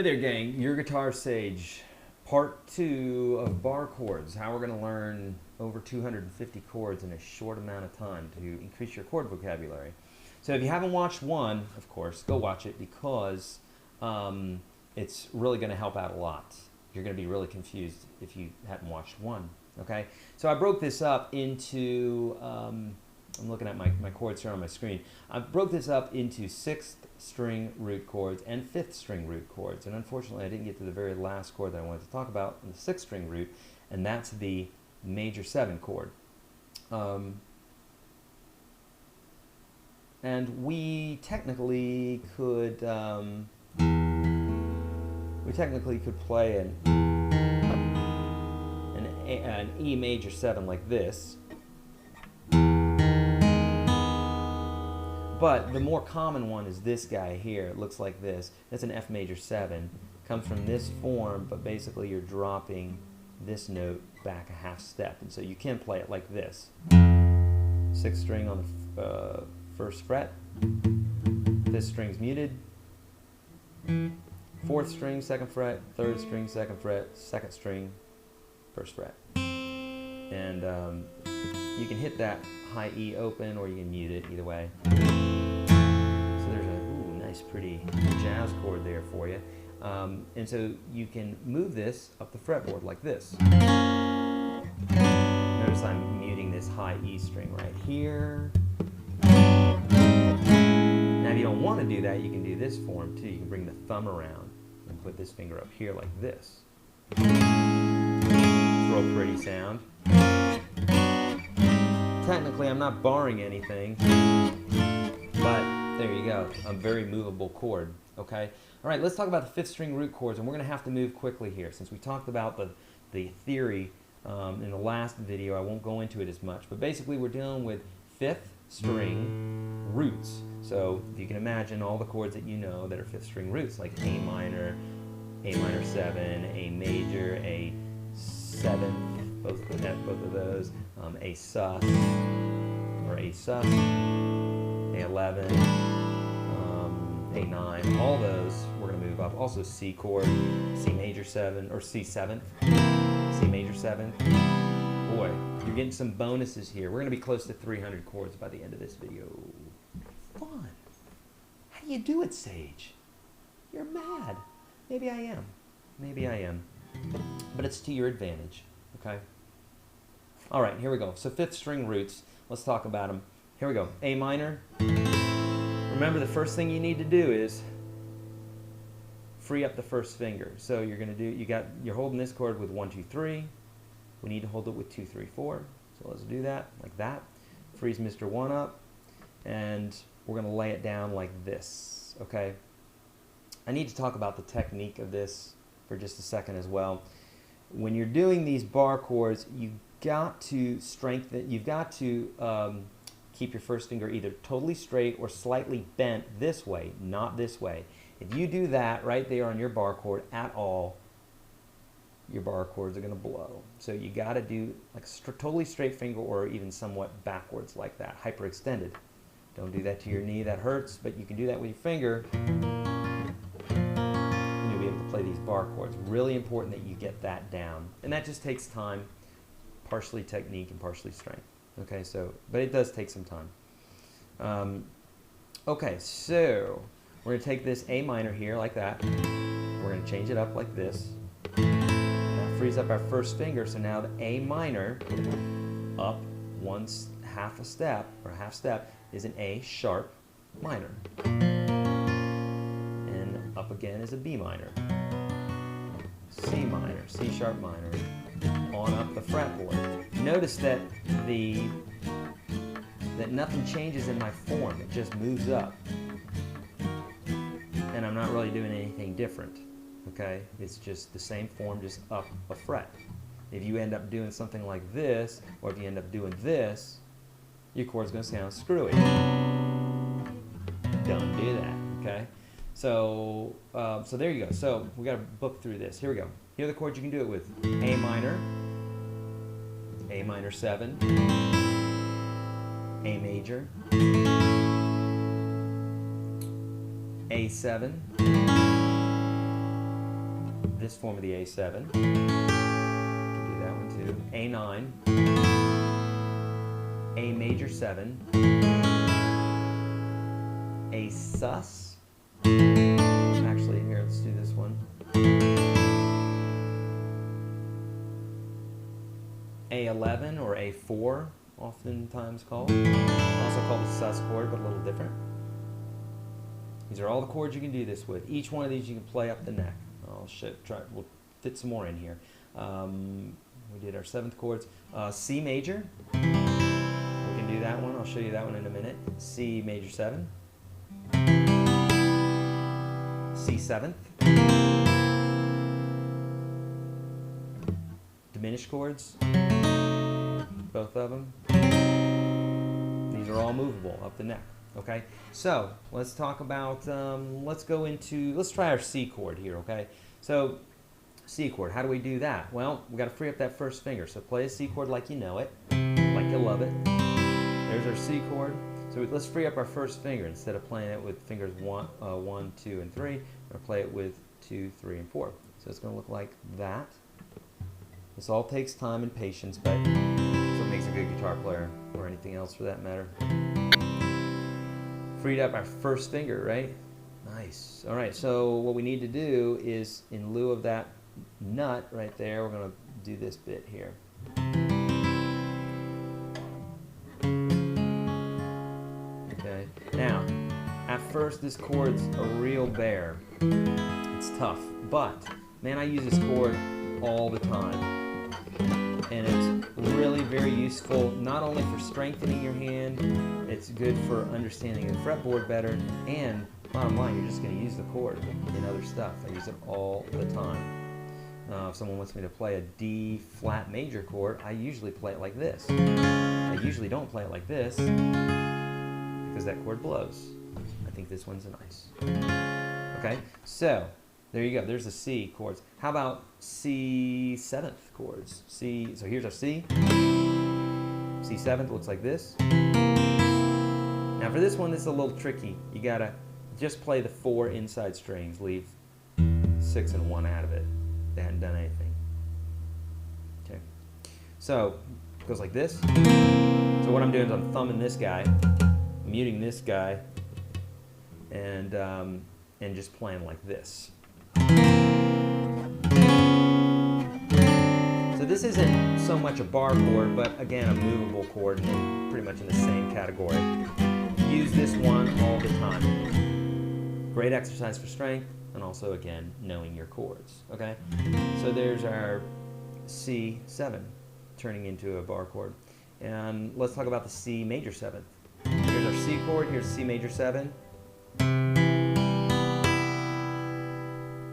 Hey there, gang. Your Guitar Sage, part 2 of bar chords. How we're going to learn over 250 chords in a short amount of time to increase your chord vocabulary. So if you haven't watched 1, of course, go watch it because it's really going to help out a lot. You're going to be really confused if you hadn't watched 1. Okay? So I broke this up into, I'm looking at my chords here on my screen. I broke this up into 6th string root chords and 5th string root chords. And unfortunately, I didn't get to the very last chord that I wanted to talk about, the 6th string root, and that's the major 7 chord. And we technically could play an E major 7 like this. But the more common one is this guy here. It looks like this. That's an F major 7. Comes from this form, but basically you're dropping this note back a half step. And so you can play it like this. 6th string on the 1st fret. 5th string's muted. 4th string, 2nd fret. 3rd string, 2nd fret. 2nd string, 1st fret. And you can hit that high E open or you can mute it, either way. There's a nice pretty jazz chord there for you. And so you can move this up the fretboard like this. Notice I'm muting this high E string right here. Now if you don't want to do that, you can do this form too. You can bring the thumb around and put this finger up here like this. It's a real pretty sound. Technically I'm not barring anything, but there you go, a very movable chord, okay? All right, let's talk about the 5th string root chords, and we're going to have to move quickly here. Since we talked about the theory in the last video, I won't go into it as much, but basically we're dealing with 5th string roots. So if you can imagine all the chords that you know that are 5th string roots, like A minor 7, A major, A 7th, both of those, A sus, or A sus, A11, A9, all those we're going to move up. Also C chord, C major 7, or C 7th, C major 7th. Boy, you're getting some bonuses here. We're going to be close to 300 chords by the end of this video. Fun. How do you do it, Sage? You're mad. Maybe I am. Maybe I am. But it's to your advantage, okay? All right, here we go. So 5th string roots, let's talk about them. Here we go. A minor. Remember, the first thing you need to do is free up the first finger. So you're going to do, you're holding this chord with 1, 2, 3. We need to hold it with 2, 3, 4. So let's do that, like that. Freeze Mr. 1 up, and we're going to lay it down like this, okay? I need to talk about the technique of this for just a second as well. When you're doing these bar chords, you've got to keep your first finger either totally straight or slightly bent this way, not this way. If you do that right there on your bar chord at all, your bar chords are going to blow. So you got to do like a totally straight finger or even somewhat backwards like that, hyperextended. Don't do that to your knee, that hurts, but you can do that with your finger. You'll be able to play these bar chords. Really important that you get that down. And that just takes time, partially technique and partially strength. Okay, so, but it does take some time. Okay, so we're going to take this A minor here like that. We're going to change it up like this. That frees up our first finger, so now the A minor up half a step is an A sharp minor. And up again is a B minor. C minor, C sharp minor, on up the fretboard. Notice that nothing changes in my form, it just moves up. And I'm not really doing anything different, okay? It's just the same form, just up a fret. If you end up doing something like this, or if you end up doing this, your chord's going to sound screwy. Don't do that, okay? So, so there you go. So we got to book through this. Here we go. Here are the chords you can do it with. A minor 7, A major, A7, this form of the A7. You can do that one too. A9, A major 7, A sus. Actually, here, let's do this one. A11 or A4, oftentimes called. Also called the sus chord, but a little different. These are all the chords you can do this with. Each one of these you can play up the neck. We'll fit some more in here. We did our 7th chords. C major. We can do that one. I'll show you that one in a minute. C major 7. C 7th. Diminished chords. Both of them. These are all movable up the neck. Okay, so let's talk about, let's try our C chord here, okay? So, C chord, how do we do that? Well, we got to free up that first finger. So play a C chord like you know it, like you love it. There's our C chord. So let's free up our first finger. Instead of playing it with fingers 1, 2, and 3, we're going to play it with 2, 3, and 4. So it's going to look like that. This all takes time and patience, but that's what makes a good guitar player, or anything else for that matter. Freed up our first finger, right? Nice. All right, so what we need to do is, in lieu of that nut right there, we're going to do this bit here. Okay. Now, at first, this chord's a real bear. It's tough, but man, I use this chord all the time. And it's really very useful, not only for strengthening your hand, it's good for understanding the fretboard better, and bottom line, you're just going to use the chord in other stuff. I use it all the time. If someone wants me to play a D flat major chord, I usually play it like this. I usually don't play it like this, because that chord blows. I think this one's nice. Okay, so there you go. There's the C chords. How about C 7th chords? So here's our C. C 7th looks like this. Now for this one, this is a little tricky. You gotta just play the 4 inside strings. Leave 6 and 1 out of it. They hadn't done anything. Okay. So it goes like this. So what I'm doing is I'm thumbing this guy, muting this guy, and just playing like this. So this isn't so much a bar chord, but again, a movable chord, and pretty much in the same category. Use this one all the time. Great exercise for strength, and also, again, knowing your chords, okay? So there's our C7 turning into a bar chord. And let's talk about the C major 7th. Here's our C chord, here's C major 7.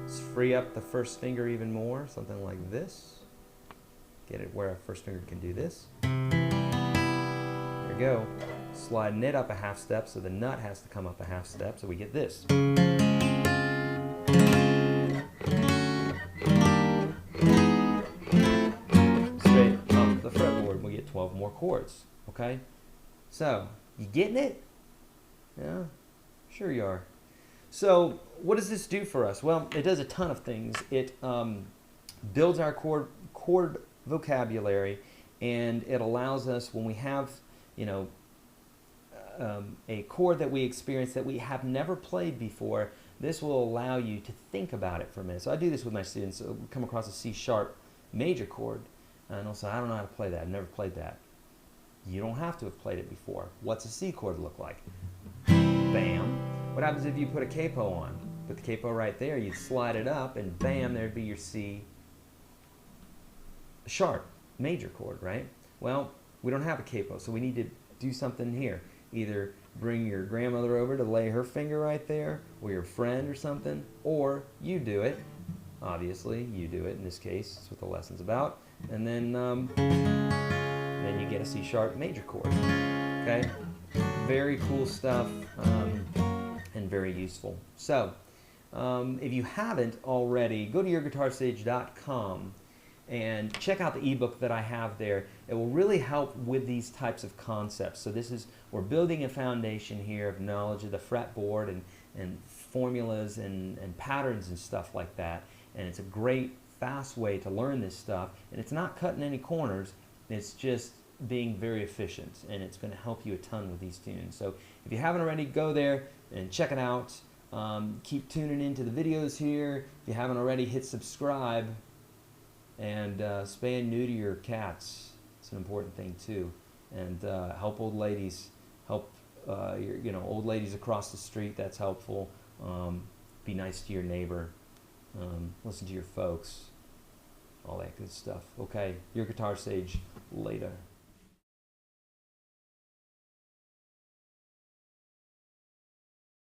Let's free up the first finger even more, something like this. Get it where our first finger can do this. There we go. Sliding it up a half step, so the nut has to come up a half step, so we get this. Straight up the fretboard, we get 12 more chords. Okay? So, you getting it? Yeah? Sure you are. So, what does this do for us? Well, it does a ton of things. It builds our chord vocabulary, and it allows us, when we have, you know, a chord that we experience that we have never played before, this will allow you to think about it for a minute. So I do this with my students. So we come across a C sharp major chord, and they'll say, I don't know how to play that. I've never played that. You don't have to have played it before. What's a C chord look like? Bam. What happens if you put a capo on? Put the capo right there, you'd slide it up, and bam, there'd be your C sharp major chord, right? Well, we don't have a capo, so we need to do something here. Either bring your grandmother over to lay her finger right there, or your friend or something, or you do it. Obviously, you do it in this case. That's what the lesson's about. And then you get a C sharp major chord. Okay? Very cool stuff, and very useful. So, if you haven't already, go to yourguitarstage.com and check out the ebook that I have there. It will really help with these types of concepts. So we're building a foundation here of knowledge of the fretboard and formulas and patterns and stuff like that. and it's a great, fast way to learn this stuff. And it's not cutting any corners. It's just being very efficient, and it's going to help you a ton with these tunes. So if you haven't already, go there and check it out. Keep tuning into the videos here. If you haven't already, hit subscribe, and spay and neuter your cats. It's an important thing too. And help old ladies, help old ladies across the street. That's helpful. Be nice to your neighbor. Listen to your folks. All that good stuff. Okay, your guitar sage later.